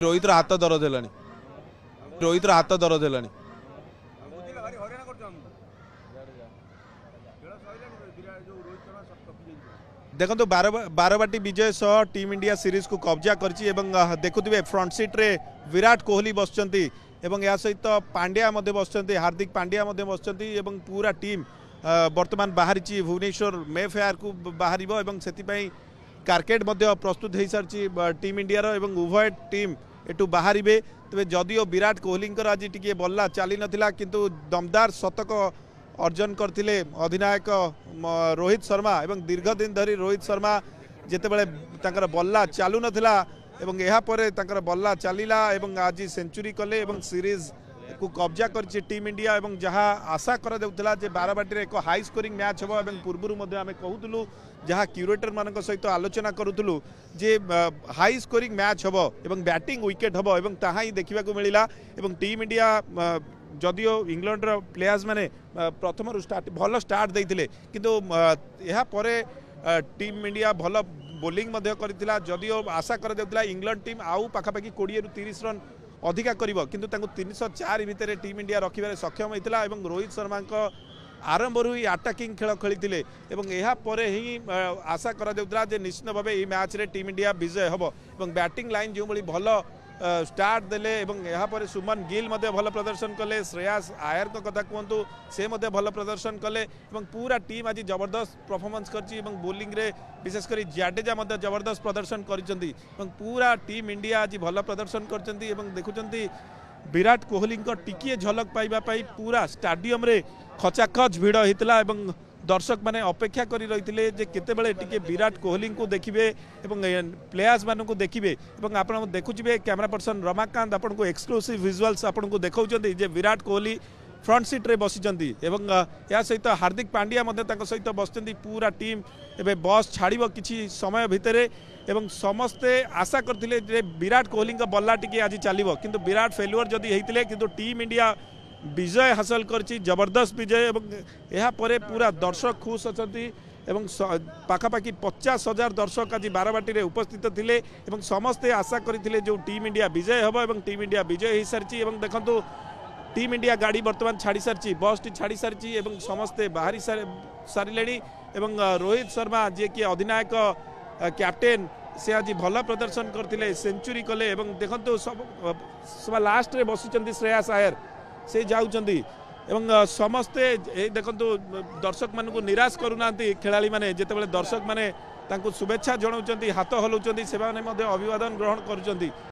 रोहित हाथ दरद है रोहित हाथ दरद है देखो तो बारवाटी विजय सह टीम इंडिया सीरीज को कब्जा करछि देखुवे फ्रंट सीट रे विराट कोहली बसचंती या सहित पांड्या बसचंती हार्दिक पांड्या बसचंती पूरा टीम वर्तमान बाहरी भुवनेश्वर मे फेयर को बाहर से कार्केट प्रस्तुत हो सारी टीम इंडिया उभय टीम एटू बाहर तेज जदिओ विराट कोहली आज टी बल्ला चली नाला किंतु दमदार शतक अर्जन करते अधिनायक रोहित शर्मा दीर्घ दिन धरी रोहित शर्मा जितेबाला बल्ला चालू नाला बल्ला चलला आज सेंचुरी कले सीरीज को कब्जा कर टीम इंडिया जहाँ आशा करा बारवाटी एक हाई स्कोरिंग मैच हम पूर्व आम कहूलु जहाँ क्यूरेटर मान सहित आलोचना करूँ जे हाई स्कोरिंग मैच हम बैटिंग विकेट हम ताहा ही देखा मिलला टीम इंडिया जदिओ इंग्लैंड प्लेयर्स माने प्रथम भल स्टार्ट देते किंतु टीम इंडिया भल बोलिंग करथिला जदिओ आशा कर इंग्लैंड टीम आउ पाखापाखि 20 ରୁ 30 रन अधिका करिवो किंतु 304 भितर टीम इंडिया रखिबारे सक्षम होइतिला रोहित शर्मा आरंभ ही अटैकिंग खेल खेली ही आशा करा निश्चित भाव ये मैच रे टीम इंडिया विजय हम बैटिंग लाइन जो भल स्टार्ट देले पर सुमन गिल भल प्रदर्शन कले श्रेयस आयर को कथा कहतु से भल प्रदर्शन कले पूरा टीम आज जबरदस्त परफॉर्मेंस करछि बोलिंग रे विशेषकर जाडेजा जबरदस्त प्रदर्शन करिसेंती पूरा टीम इंडिया आज भल प्रदर्शन करछंती देखुचंती विराट कोहली टिकिए झलक पाइबापी पूरा स्टाडियम रे खचाखच भिड़ होता दर्शक माने अपेक्षा करी रही जे केतेबेले टिके विराट कोहली को देखिए प्लेयर्स मान को देखिए आप देखुचे कैमरा पर्सन रमाकांत आपन को एक्सक्लूसिव विजुअल्स आपन को देखौछंती जे विराट कोहली फ्रंट सीट रे बसिचंती या सहित हार्दिक पांड्या सहित बसचंती पूरा टीम एबे बस छाड़िबो किछि समय भितर समस्ते आशा करथिले विराट कोहली बल्ला टिके आज चलिबो किंतु विराट फेल्युअर जदि हेइतिले किंतु टीम इंडिया विजय हासिल करछि जबरदस्त विजय यह परे पूरा दर्शक खुश अच्छी पाखापाखि 50,000 दर्शक आज बारवाटी रे उपस्थित थिले समस्ते आशा करथिले जो टीम इंडिया विजय हम टीम इंडिया विजय हो सारी देखु टीम इंडिया गाड़ी बर्तमान छाड़ी सारी बस टी छाड़ी सारी समस्ते बाहरी सारे रोहित शर्मा जी कि अधिनायक कैप्टेन से आज भल प्रदर्शन करते सेंचुरी कले देखु सब लास्ट रे बसिचंती श्रेयस आयर से जाउचंती समस्ते देखु दर्शक मान निराश करूना खेलाड़ी माने जितेबाला दर्शक माने शुभेच्छा जनाऊँ हाथ हलाउं से अभिवादन ग्रहण करुँच।